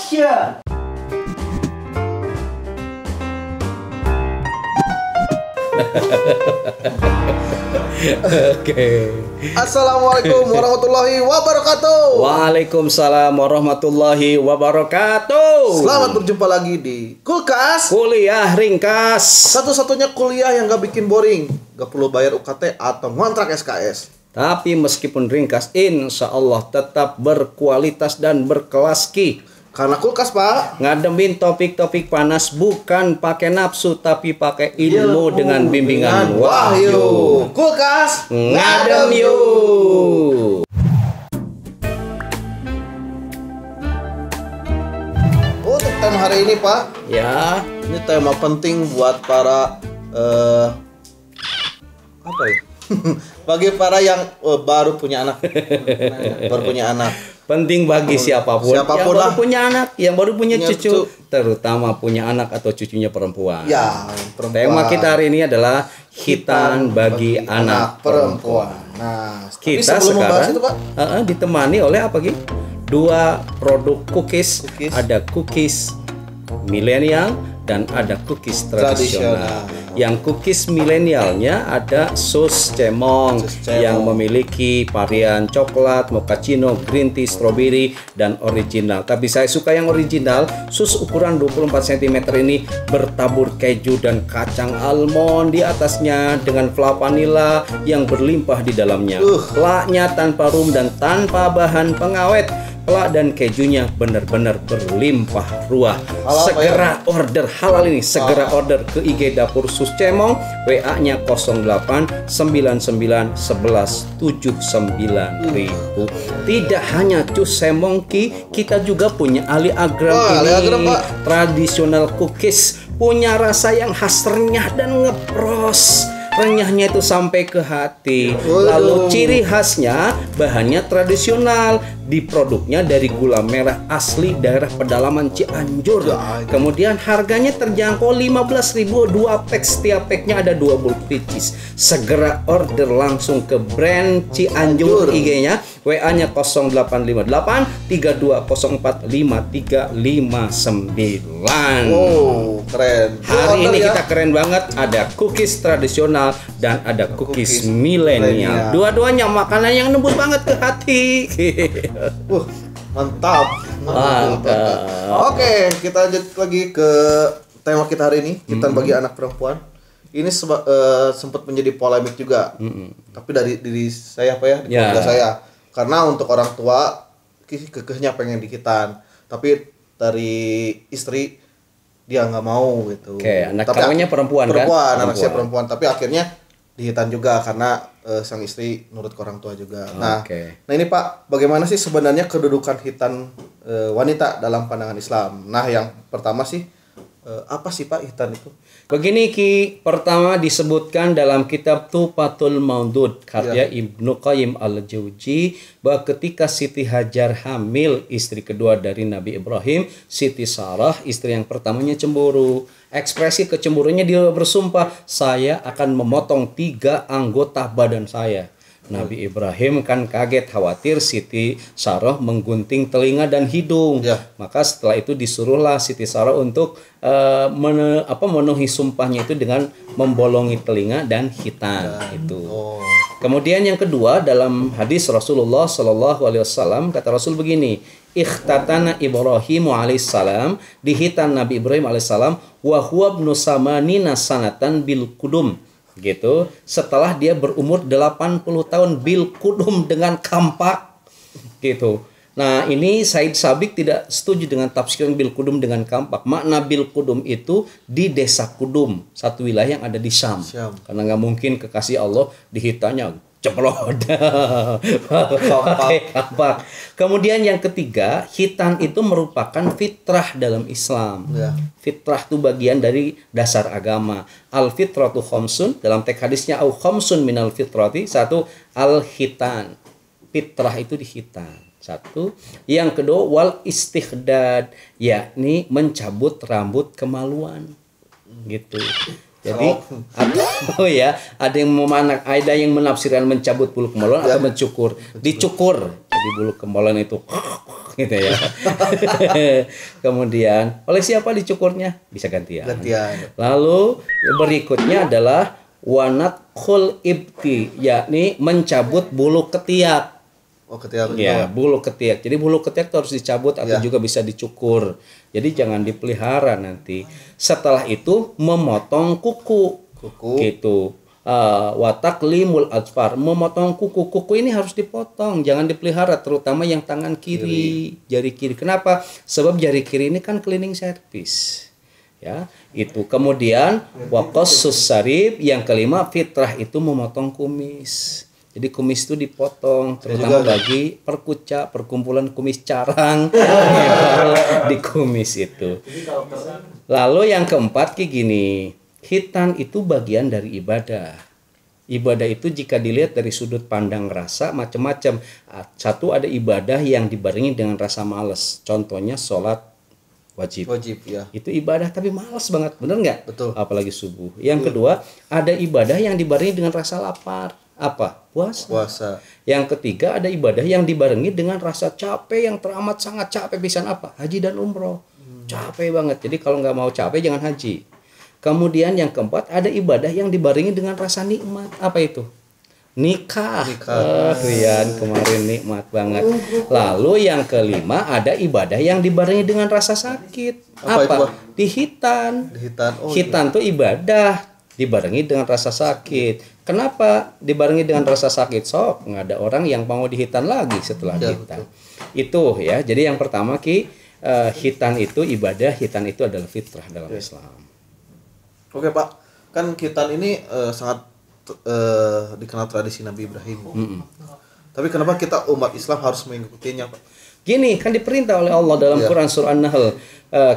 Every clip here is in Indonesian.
Action! Oke. Assalamualaikum warahmatullahi wabarakatuh. Waalaikumsalam warahmatullahi wabarakatuh. Selamat berjumpa lagi di Kulkas. Kuliah ringkas. Satu-satunya kuliah yang gak bikin boring, gak perlu bayar UKT atau ngontrak SKS. Tapi meskipun ringkas, insya Allah tetap berkualitas dan berkelas ki. Karena Kulkas, Pak, Ngademin topik-topik panas bukan pakai nafsu tapi pakai ilmu dengan bimbingan wahyu. Kulkas Ngadem yuk. Untuk tema hari ini, Pak, Ya, ini tema penting buat para apa ya? Bagi para yang baru punya anak. Baru punya anak. penting bagi siapapun yang Siapapun baru lah. punya anak, yang baru punya Punya cucu, cucu. terutama punya anak atau cucunya perempuan. Ya, perempuan. Tema kita hari ini adalah hitan bagi anak perempuan. Nah, tapi Kita sebelum membahas sekarang itu, Pak, ditemani oleh apa Gi? Dua produk cookies. Cookies. Ada cookies milenial dan ada cookies tradisional. Yang cookies milenialnya ada sus cemong Sus cemong. yang memiliki varian coklat, mochaccino, green tea, strawberry dan original. Tapi saya suka yang original. Sus ukuran 24 cm ini bertabur keju dan kacang almond di atasnya dengan flavor vanilla yang berlimpah di dalamnya. Plaknya tanpa rum dan tanpa bahan pengawet. Plak dan kejunya benar-benar berlimpah ruah. Halal, Segera order halal ini, segera order ke IG Dapur Sus Cemong, WA-nya 08 99 11 79.000. Tidak hanya Cus Cemong Ki, kita juga punya Ali Agram Wah, ini. Ali Agram, Pak. Tradisional cookies, punya rasa yang khas renyah dan ngepros. Renyahnya itu sampai ke hati. Lalu ciri khasnya bahannya tradisional. Di produknya dari gula merah asli daerah pedalaman Cianjur. Kemudian harganya terjangkau 15.000 2 pack. Setiap packnya ada 20 pieces. Segera order langsung ke brand Cianjur. IG-nya WA-nya 0858 3204 5359. wow, keren. Hari Order ini ya. kita keren banget. Ada cookies tradisional dan ada cookies Cookies milenial. milenial. Dua-duanya makanan yang nembus banget ke hati. Mantap. Mantap. Oke, kita lanjut lagi ke tema kita hari ini, hitan bagi anak perempuan. Ini sempat menjadi polemik juga. Tapi dari diri saya, Pak, ya, di Ya. keluarga saya. Karena untuk orang tua kekehnya pengen dihitan, tapi dari istri dia nggak mau gitu. Oke, anak Tapi kamunya perempuan, kan? perempuan, anak saya Perempuan. perempuan. Tapi akhirnya dihitan juga karena sang istri nurut ke orang tua juga. Nah, Oke. nah ini Pak, bagaimana sih sebenarnya kedudukan hitan wanita dalam pandangan Islam? Nah, yang pertama sih apa sih Pak hitan itu? Begini Ki, pertama disebutkan dalam kitab Tufatul Maudud karya Ibnu Qayyim al-Jauzi bahwa ketika Siti Hajar hamil istri kedua dari Nabi Ibrahim, Siti Sarah istri yang pertamanya cemburu. Ekspresi kecemburunya dia bersumpah, saya akan memotong 3 anggota badan saya. Nabi Ibrahim kan kaget, khawatir Siti Sarah menggunting telinga dan hidung. Ya. Maka setelah itu disuruhlah Siti Sarah untuk memenuhi sumpahnya itu dengan membolongi telinga dan hitan itu. Kemudian yang kedua dalam hadis Rasulullah Shallallahu Alaihi Wasallam kata Rasul begini, ikhtatana Ibrahim alaihissalam, dihitan Nabi Ibrahim alaihissalam, wa huwa ibnu samanina sanatan bil kudum. Gitu, setelah dia berumur 80 tahun bil kudum dengan kampak gitu. Nah, ini Said Sabiq tidak setuju dengan tafsiran bil kudum dengan kampak. Makna bil kudum itu di desa Kudum, satu wilayah yang ada di Syam. Karena nggak mungkin kekasih Allah dihitanya ceplok. Pakai kampak. Kemudian yang ketiga, hitan itu merupakan fitrah dalam Islam. Fitrah itu bagian dari dasar agama. Al fitratu khamsun, dalam teks hadisnya au khamsun minal fitrati, satu al hitan. Fitrah itu dihitan. Satu. Yang kedua wal istighdad, yakni mencabut rambut kemaluan. Gitu. Jadi ada yang menafsirkan mencabut bulu kemaluan atau mencukur. Dicukur. Jadi bulu kemaluan itu gitu ya. Kemudian oleh siapa dicukurnya? Bisa gantian. Lalu berikutnya adalah wanakhul ibti, yakni mencabut bulu ketiak. Ketiak. Ya, bulu ketiak. Jadi bulu ketiak harus dicabut atau juga bisa dicukur. Jadi jangan dipelihara nanti. Setelah itu memotong kuku. Gitu. Wataklimul adfar, memotong kuku. Kuku ini harus dipotong, jangan dipelihara, terutama yang tangan kiri, jari kiri. Kenapa? Sebab jari kiri ini kan cleaning service. Ya, itu. Kemudian waqassus sarib, yang kelima fitrah itu memotong kumis. Jadi kumis itu dipotong, terutama bagi perkumpulan kumis carang di kumis itu. Lalu yang keempat kayak gini, khitan itu bagian dari ibadah. Ibadah itu jika dilihat dari sudut pandang rasa macam-macam. Satu, ada ibadah yang dibarengi dengan rasa malas. Contohnya sholat wajib ya. Itu ibadah tapi malas banget, bener nggak? Betul. Apalagi subuh. Yang kedua, ada ibadah yang dibarengi dengan rasa lapar. Apa? Puasa. Yang ketiga, ada ibadah yang dibarengi dengan rasa capek yang teramat sangat capek. Pisan apa? Haji dan umroh. Capek banget. Jadi kalau nggak mau capek jangan haji. Kemudian yang keempat, ada ibadah yang dibarengi dengan rasa nikmat. Apa itu? Nikah. Rian kemarin nikmat banget. Lalu yang kelima, ada ibadah yang dibarengi dengan rasa sakit. Apa? Dihitan. Hitan tuh ibadah dibarengi dengan rasa sakit. Kenapa dibarengi dengan rasa sakit? Sok nggak ada orang yang mau dihitan lagi setelah hitan. Itu ya. Jadi yang pertama hitan itu ibadah, hitan itu adalah fitrah dalam Islam. Oke Pak, kan khitan ini sangat dikenal tradisi Nabi Ibrahim. Tapi kenapa kita umat Islam harus mengikutinya Pak? Gini, kan diperintah oleh Allah dalam Quran surah An-Nahl.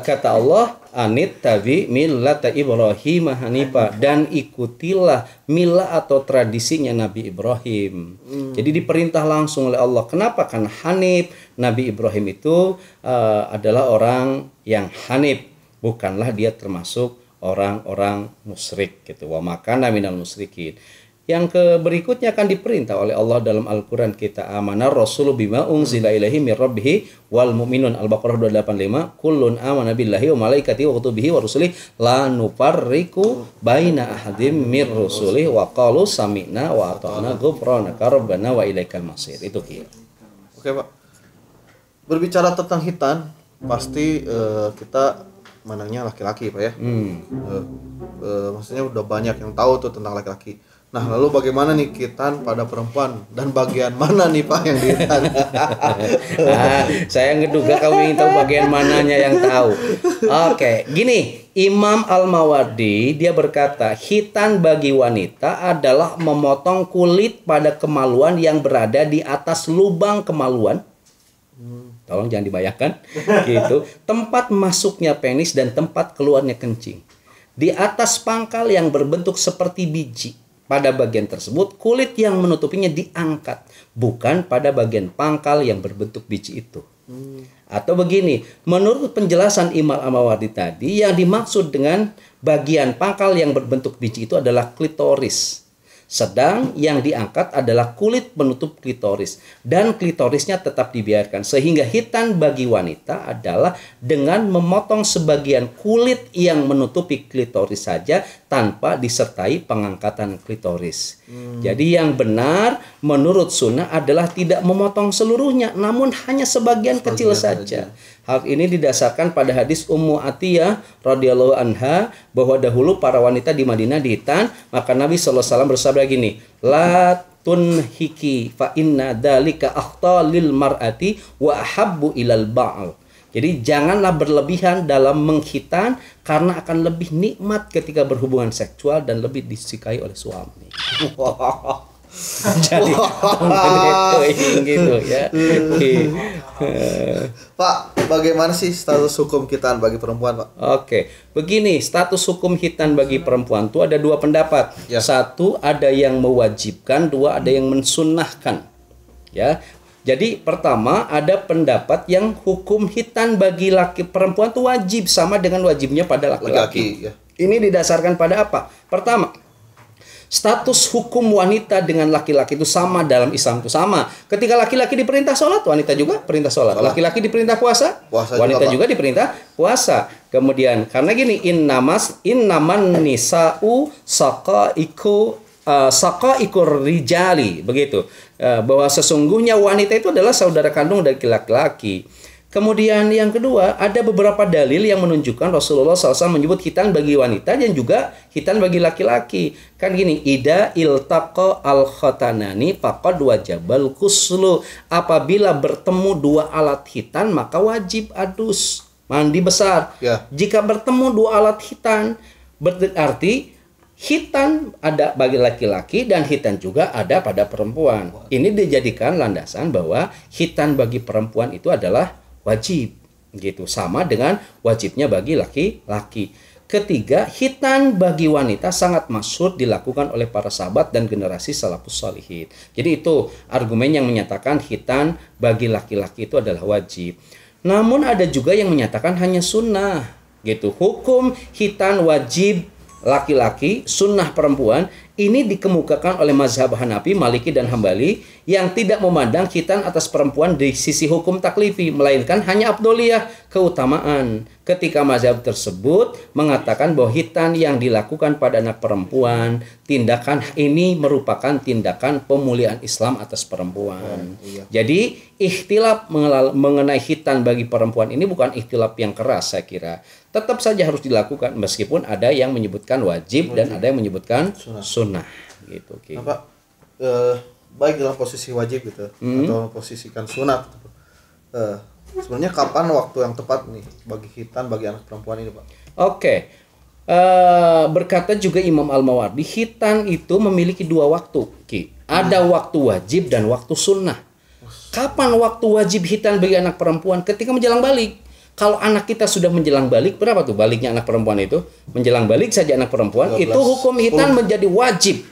Kata Allah, anit tabi millata Ibrahim hanifa, dan ikutilah milah atau tradisinya Nabi Ibrahim. Jadi diperintah langsung oleh Allah. Kenapa? Kan hanif, Nabi Ibrahim itu adalah orang yang hanif, bukanlah dia termasuk orang-orang musyrik gitu. Wa makana minal musyrikin. Yang berikutnya akan diperintah oleh Allah dalam Al-Quran kita, amanar rasulu bima unzila ilaihi mir rabbih wal mu'minun. Al-Baqarah 285, kullun amana billahi wa malaikatihi wa kutubihi wa rusulihi la nufarriqu baina ahadim mir rusulihi wa qalu sami'na wa ata'na ghufranaka rabbana wa ilaikal masir. Itu Ki. Oke Pak, berbicara tentang hitan, pasti kita menangnya laki-laki Pak ya. Maksudnya udah banyak yang tahu tuh tentang laki-laki. Nah, lalu bagaimana nih khitan pada perempuan, dan bagian mana nih Pak yang dihitan? Saya ngeduga kamu ingin tahu bagian mananya yang tahu. Oke, gini, Imam Al-Mawardi dia berkata, khitan bagi wanita adalah memotong kulit pada kemaluan yang berada di atas lubang kemaluan. Tolong jangan dibayangkan gitu. Tempat masuknya penis dan tempat keluarnya kencing. Di atas pangkal yang berbentuk seperti biji. Pada bagian tersebut kulit yang menutupinya diangkat, bukan pada bagian pangkal yang berbentuk biji itu. Atau begini, menurut penjelasan Imam Al-Mawardi tadi, yang dimaksud dengan bagian pangkal yang berbentuk biji itu adalah klitoris. Sedang yang diangkat adalah kulit penutup klitoris, dan klitorisnya tetap dibiarkan. Sehingga khitan bagi wanita adalah dengan memotong sebagian kulit yang menutupi klitoris saja tanpa disertai pengangkatan klitoris. Jadi yang benar menurut sunnah adalah tidak memotong seluruhnya, namun hanya sebagian kecil saja. Hal ini didasarkan pada hadis Ummu Atiyah radhiyallahu anha bahwa dahulu para wanita di Madinah dihitan, maka Nabi sallallahu alaihi wasallam bersabda gini, la tunhiki fa inna dzalika akhtalil mar'ati wa ahabbu ilal ba'al. Jadi janganlah berlebihan dalam menghitan, karena akan lebih nikmat ketika berhubungan seksual dan lebih disukai oleh suami. Jadi gitu ya. Pak, bagaimana sih status hukum khitan bagi perempuan Pak? Oke, begini, status hukum khitan bagi perempuan itu ada dua pendapat. Satu, ada yang mewajibkan, dua, ada yang mensunnahkan. Ya. Jadi pertama, ada pendapat yang hukum khitan bagi laki perempuan itu wajib, sama dengan wajibnya pada laki-laki. Ini didasarkan pada apa? Pertama, Status hukum wanita dengan laki-laki itu sama dalam Islam, itu sama. Ketika laki-laki diperintah sholat, wanita juga perintah sholat. Laki-laki diperintah puasa, wanita juga diperintah puasa. Kemudian karena gini, innaman nisa'u saqaikur rijali, begitu. Bahwa sesungguhnya wanita itu adalah saudara kandung dari laki-laki. Kemudian yang kedua, ada beberapa dalil yang menunjukkan Rasulullah SAW menyebut khitan bagi wanita dan juga khitan bagi laki-laki. Kan gini, ida iltaqa al khatanani faqad wajabal ghuslu. Apabila bertemu dua alat khitan maka wajib adus, mandi besar. Ya. Jika bertemu dua alat khitan berarti khitan ada bagi laki-laki dan khitan juga ada pada perempuan. Ini dijadikan landasan bahwa khitan bagi perempuan itu adalah wajib, gitu, sama dengan wajibnya bagi laki-laki. Ketiga, khitan bagi wanita sangat masyhur dilakukan oleh para sahabat dan generasi salafus shalihin. Jadi itu argumen yang menyatakan khitan bagi laki-laki itu adalah wajib. Namun ada juga yang menyatakan hanya sunnah, gitu. Hukum khitan wajib laki-laki, sunnah perempuan, ini dikemukakan oleh mazhab Hanafi, Maliki, dan Hambali yang tidak memandang khitan atas perempuan di sisi hukum taklifi, melainkan hanya afdoliyah, keutamaan. Ketika mazhab tersebut mengatakan bahwa khitan yang dilakukan pada anak perempuan, tindakan ini merupakan tindakan pemuliaan Islam atas perempuan. Jadi ikhtilaf mengenai khitan bagi perempuan ini bukan ikhtilaf yang keras, saya kira. Tetap saja harus dilakukan meskipun ada yang menyebutkan wajib dan ada yang menyebutkan sunnah. Gitu. Nah, Pak, baik dalam posisi wajib gitu atau posisikan sunat. Sebenarnya kapan waktu yang tepat nih bagi khitan bagi anak perempuan ini, Pak? Oke. Berkata juga Imam Al-Mawardi, khitan itu memiliki dua waktu, Ki. Ada waktu wajib dan waktu sunnah. Kapan waktu wajib khitan bagi anak perempuan? Ketika menjelang balik. Kalau anak kita sudah menjelang balik, berapa tuh baliknya anak perempuan itu? Menjelang balik saja anak perempuan, 12, itu hukum khitan menjadi wajib.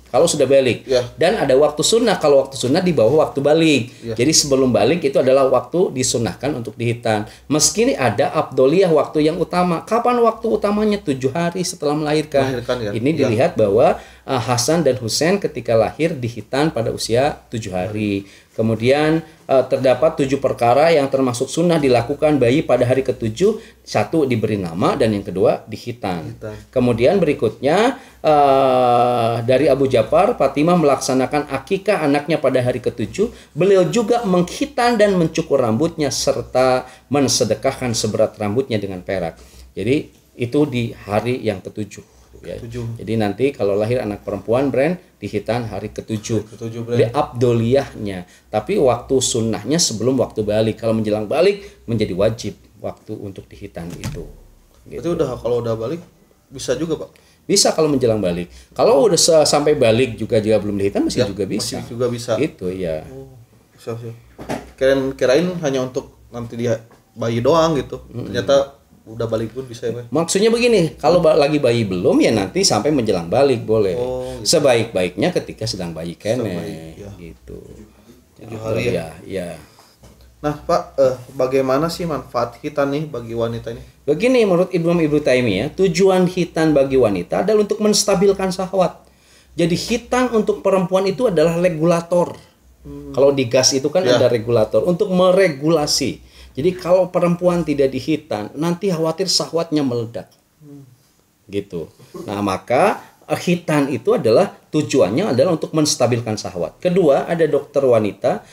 Kalau sudah balik. Dan ada waktu sunnah. Kalau waktu sunnah di bawah waktu balik. Jadi sebelum balik itu adalah waktu disunahkan untuk dihitan. Meski ada afdoliyah waktu yang utama. Kapan waktu utamanya? 7 hari setelah melahirkan. Ini dilihat bahwa Hasan dan Husain ketika lahir dihitan pada usia 7 hari. Kemudian terdapat 7 perkara yang termasuk sunnah dilakukan bayi pada hari ke-7. 1 diberi nama dan yang kedua dihitan. Kemudian berikutnya dari Abu Ja'far, Fatimah melaksanakan akikah anaknya pada hari ke-7. Beliau juga menghitan dan mencukur rambutnya serta mensedekahkan seberat rambutnya dengan perak. Jadi itu di hari yang ke-7. Ya. Jadi nanti kalau lahir anak perempuan dihitan hari ke-7 di abdoliyahnya, tapi waktu sunnahnya sebelum waktu balik. Kalau menjelang balik menjadi wajib waktu untuk dihitan itu. Gitu. Itu kalau udah balik bisa juga, Pak? Bisa kalau menjelang balik. Kalau udah sampai balik juga belum dihitan masih juga bisa. Masih juga bisa. Itu ya. Kirain hanya untuk nanti dia bayi doang gitu. Ternyata udah balik pun bisa ya, Pak? Maksudnya begini, kalau lagi bayi belum ya nanti sampai menjelang balik boleh. Gitu. Sebaik-baiknya ketika sedang bayi kene, gitu. 7 hari ya. Nah, Pak, bagaimana sih manfaat khitan nih bagi wanita ini? Begini, menurut Ibnu Taimiyah, tujuan khitan bagi wanita adalah untuk menstabilkan syahwat. Jadi khitan untuk perempuan itu adalah regulator. Kalau di gas itu kan ada regulator untuk meregulasi. Jadi kalau perempuan tidak dihitan, nanti khawatir syahwatnya meledak. Gitu. Nah, maka khitan itu adalah tujuannya adalah untuk menstabilkan syahwat. Kedua, ada dokter wanita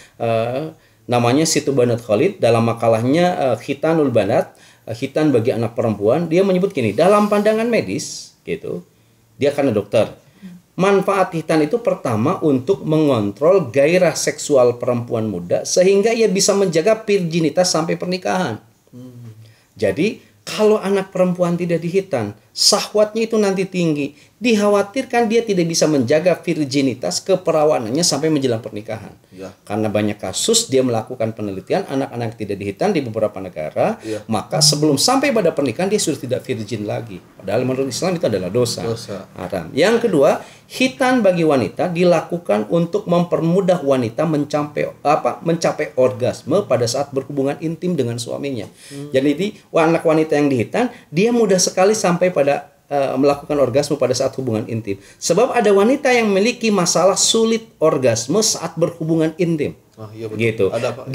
namanya Situ Banat Khalid dalam makalahnya Khitanul Banat, khitan bagi anak perempuan, dia menyebut gini, dalam pandangan medis gitu. Dia karena dokter. Manfaat khitan itu pertama untuk mengontrol gairah seksual perempuan muda sehingga ia bisa menjaga virginitas sampai pernikahan. Jadi kalau anak perempuan tidak dihitan, syahwatnya itu nanti tinggi. Dikhawatirkan dia tidak bisa menjaga virginitas keperawanannya sampai menjelang pernikahan. Karena banyak kasus dia melakukan penelitian anak-anak tidak dihitan di beberapa negara, maka sebelum sampai pada pernikahan dia sudah tidak virgin lagi. Padahal menurut Islam itu adalah dosa. Haram. Yang kedua, khitan bagi wanita dilakukan untuk mempermudah wanita mencapai orgasme pada saat berhubungan intim dengan suaminya. Jadi anak wanita yang dihitan dia mudah sekali sampai pada melakukan orgasme pada saat hubungan intim. Sebab ada wanita yang memiliki masalah sulit orgasme saat berhubungan intim. Oh, iya betul. Gitu. Ada, Pak.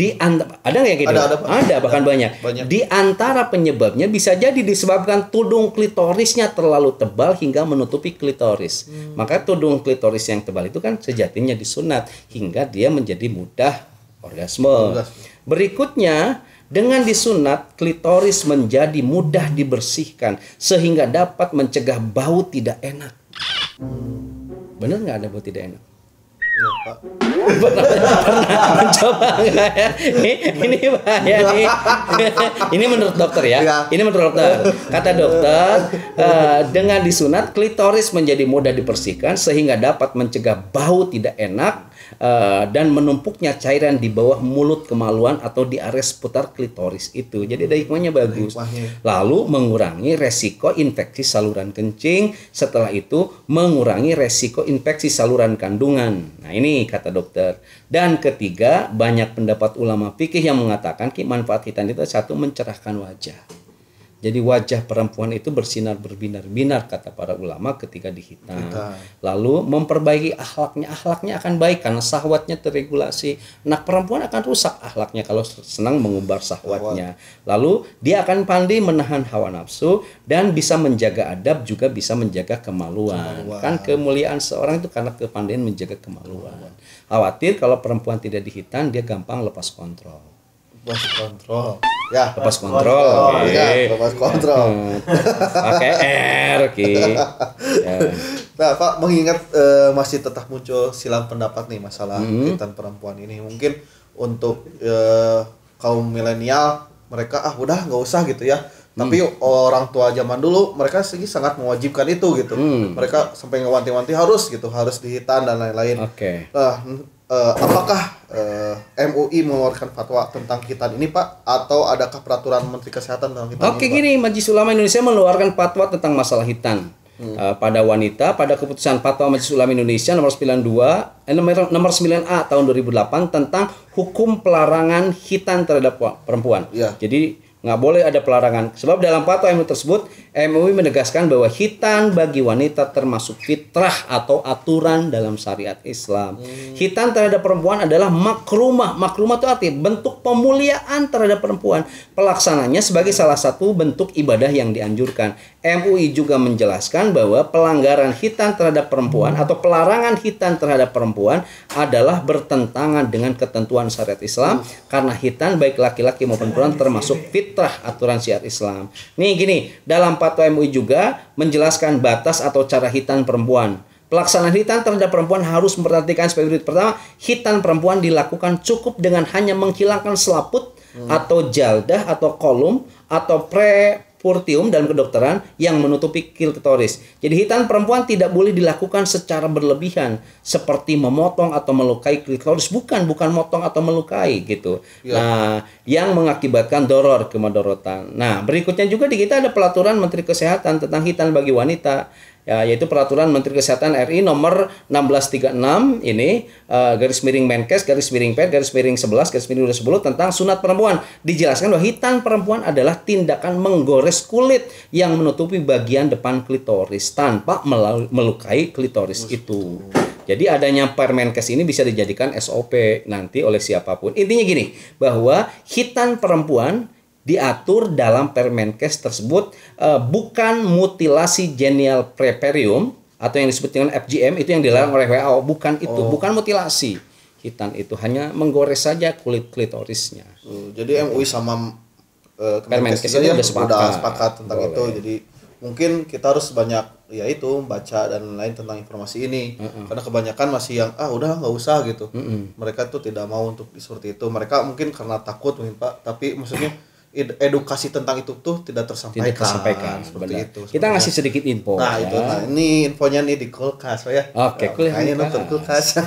Ada nggak gitu? Ada, bahkan banyak. Di antara penyebabnya bisa jadi disebabkan tudung klitorisnya terlalu tebal hingga menutupi klitoris. Maka tudung klitoris yang tebal itu kan sejatinya disunat hingga dia menjadi mudah orgasme. Berikutnya, dengan disunat klitoris menjadi mudah dibersihkan sehingga dapat mencegah bau tidak enak. Benar nggak ada bau tidak enak? Ya, Pak. Pernah mencoba nggak ya? Ini bahaya nih. Ini menurut dokter ya. Ini menurut dokter. Kata dokter, dengan disunat klitoris menjadi mudah dibersihkan sehingga dapat mencegah bau tidak enak dan menumpuknya cairan di bawah mulut kemaluan atau di area seputar klitoris itu. Jadi ada hikmahnya bagus. Lalu mengurangi resiko infeksi saluran kencing. Setelah itu mengurangi resiko infeksi saluran kandungan. Nah ini kata dokter. Dan ketiga, banyak pendapat ulama fikih yang mengatakan manfaat hitan itu satu, mencerahkan wajah. Jadi wajah perempuan itu bersinar berbinar-binar kata para ulama ketika dihitan. Lalu memperbaiki akhlaknya. Akhlaknya akan baik karena syahwatnya terregulasi. Nah perempuan akan rusak akhlaknya kalau senang mengumbar syahwatnya. Lalu dia akan pandai menahan hawa nafsu dan bisa menjaga adab, juga bisa menjaga kemaluan. Kan kemuliaan seorang itu karena kepandaian menjaga kemaluan. Khawatir kalau perempuan tidak dihitan dia gampang lepas kontrol. Lepas kontrol. Ya, lepas kontrol. Oke. Ya, lepas kontrol. Pakai R, oke. Ya. Nah, Pak, mengingat masih tetap muncul silang pendapat nih masalah hitan perempuan ini. Mungkin untuk kaum milenial mereka udah nggak usah gitu ya. Tapi orang tua zaman dulu mereka sih sangat mewajibkan itu gitu. Mereka sampai ngewanti-wanti harus dihitan dan lain-lain. Oke. Apakah MUI mengeluarkan fatwa tentang hitan ini, Pak? Atau adakah peraturan Menteri Kesehatan tentang hitan Oke, ini, Pak? gini, Majelis Ulama Indonesia mengeluarkan fatwa tentang masalah hitan pada wanita pada keputusan Fatwa Majelis Ulama Indonesia nomor nomor 9A tahun 2008 tentang hukum pelarangan hitan terhadap perempuan. Ya. Jadi nggak boleh ada pelarangan. Sebab dalam fatwa MUI tersebut, MUI menegaskan bahwa hitan bagi wanita termasuk fitrah atau aturan dalam syariat Islam. Hitan terhadap perempuan adalah makrumah. Makrumah itu arti bentuk pemuliaan terhadap perempuan. Pelaksananya sebagai salah satu bentuk ibadah yang dianjurkan. MUI juga menjelaskan bahwa pelanggaran hitan terhadap perempuan atau pelarangan hitan terhadap perempuan adalah bertentangan dengan ketentuan syariat Islam karena hitan baik laki-laki maupun perempuan termasuk fitrah aturan syariat Islam. Nih gini, dalam fatwa MUI juga menjelaskan batas atau cara hitan perempuan. Pelaksanaan hitan terhadap perempuan harus memperhatikan sebagai berikut. Pertama, hitan perempuan dilakukan cukup dengan hanya menghilangkan selaput atau jaldah atau kolum atau prepurtium dalam kedokteran yang menutupi klitoris. Jadi hitan perempuan tidak boleh dilakukan secara berlebihan seperti memotong atau melukai klitoris. Bukan motong atau melukai gitu. Ya. Nah, yang mengakibatkan doror kemadorotan. Nah, berikutnya juga di kita ada peraturan Menteri Kesehatan tentang hitan bagi wanita. Ya, yaitu peraturan Menteri Kesehatan RI nomor 1636 ini garis miring Menkes garis miring Pet garis miring 11 garis miring 2010 tentang sunat perempuan. Dijelaskan bahwa hitan perempuan adalah tindakan menggores kulit yang menutupi bagian depan klitoris tanpa melukai klitoris itu. Jadi adanya Permenkes ini bisa dijadikan SOP nanti oleh siapapun. Intinya gini, bahwa hitan perempuan diatur dalam Permenkes tersebut bukan mutilasi genital preparium atau yang disebut dengan FGM, itu yang dilarang oleh WHO. Bukan itu, bukan mutilasi. Hitan itu hanya menggores saja kulit klitorisnya. Jadi MUI sama Permenkes itu udah sepakat tentang itu. Jadi mungkin kita harus banyak baca dan lain tentang informasi ini. Karena kebanyakan masih yang udah nggak usah gitu. Mereka tuh tidak mau untuk seperti itu. Mereka mungkin karena takut mungkin, Pak, tapi maksudnya edukasi tentang itu tuh tidak tersampaikan seperti benar. itu. Kita ngasih sedikit info. Nah, ya. itu. Nah, ini infonya nih di kulkas, Pak ya. Oke, ini nonton kulkas.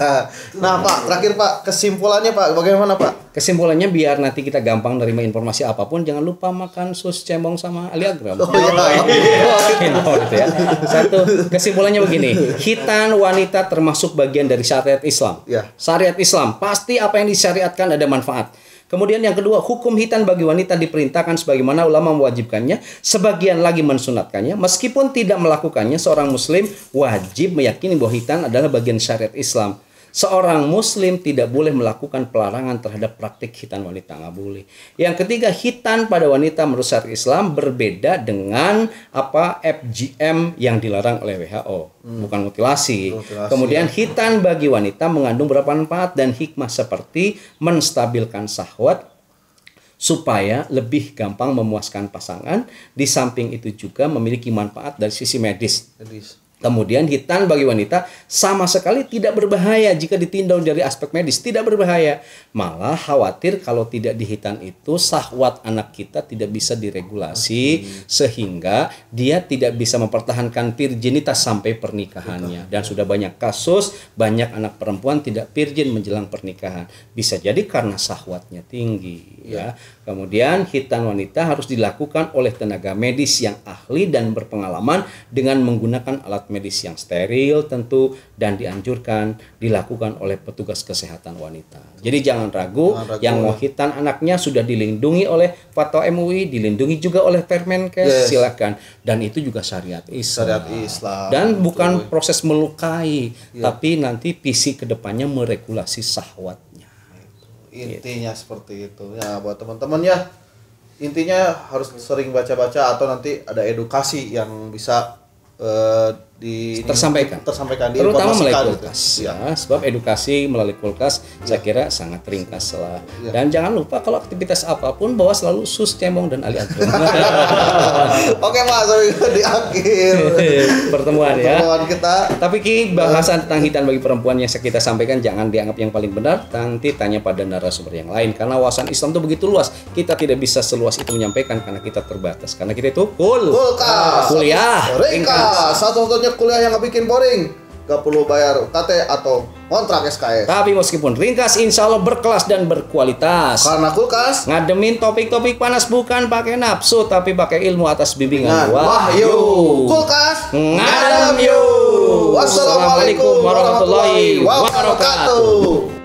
Nah, Pak, terakhir Pak, kesimpulannya Pak, bagaimana Pak? Kesimpulannya biar nanti kita gampang nerima informasi apapun, jangan lupa makan sus cembong sama aliagram. Gitu ya. Satu, kesimpulannya begini, hitan wanita termasuk bagian dari syariat Islam. Ya. Syariat Islam, pasti apa yang disyariatkan ada manfaat. Kemudian yang kedua, hukum khitan bagi wanita diperintahkan sebagaimana ulama mewajibkannya, sebagian lagi mensunatkannya. Meskipun tidak melakukannya, seorang muslim wajib meyakini bahwa khitan adalah bagian syariat Islam. Seorang muslim tidak boleh melakukan pelarangan terhadap praktik khitan wanita, nggak boleh. Yang ketiga, khitan pada wanita menurut syariat Islam berbeda dengan FGM yang dilarang oleh WHO, bukan mutilasi. Kemudian khitan bagi wanita mengandung beberapa manfaat dan hikmah seperti menstabilkan syahwat supaya lebih gampang memuaskan pasangan. Di samping itu juga memiliki manfaat dari sisi medis. Kemudian khitan bagi wanita sama sekali tidak berbahaya jika ditinjau dari aspek medis, tidak berbahaya. Malah khawatir kalau tidak dihitan itu syahwat anak kita tidak bisa diregulasi sehingga dia tidak bisa mempertahankan virginitas sampai pernikahannya. Dan sudah banyak kasus, banyak anak perempuan tidak virgin menjelang pernikahan. Bisa jadi karena syahwatnya tinggi, ya. Kemudian khitan wanita harus dilakukan oleh tenaga medis yang ahli dan berpengalaman dengan menggunakan alat medis yang steril tentu, dan dianjurkan dilakukan oleh petugas kesehatan wanita. Jadi jangan ragu, yang mau khitan anaknya sudah dilindungi oleh Fatwa MUI, dilindungi juga oleh Permenkes, silakan. Dan itu juga syariat Islam. Dan bukan proses melukai, tapi nanti visi kedepannya meregulasi syahwatnya. Intinya seperti itu ya buat teman-teman ya. Intinya harus sering baca-baca atau nanti ada edukasi yang bisa tersampaikan terutama melalui kulkas ya. Sebab edukasi melalui kulkas saya kira sangat ringkas lah. Dan jangan lupa kalau aktivitas apapun bawa selalu sus, cemong, dan ali ageng. Oke Mas, di akhir pertemuan kita. Tapi bahasan tentang khitan bagi perempuan yang kita sampaikan jangan dianggap yang paling benar, nanti tanya pada narasumber yang lain karena wawasan Islam itu begitu luas, kita tidak bisa seluas itu menyampaikan karena kita terbatas, karena kita itu kulkas, kuliah ringkas, satu-satunya kuliah yang gak bikin boring, gak perlu bayar UKT atau kontrak SKS. Tapi meskipun ringkas, insya Allah berkelas dan berkualitas. Karena kulkas ngademin topik-topik panas bukan pakai nafsu, tapi pakai ilmu atas bimbingan wahyu. Kulkas ngadem yuk. Wassalamualaikum warahmatullahi wabarakatuh.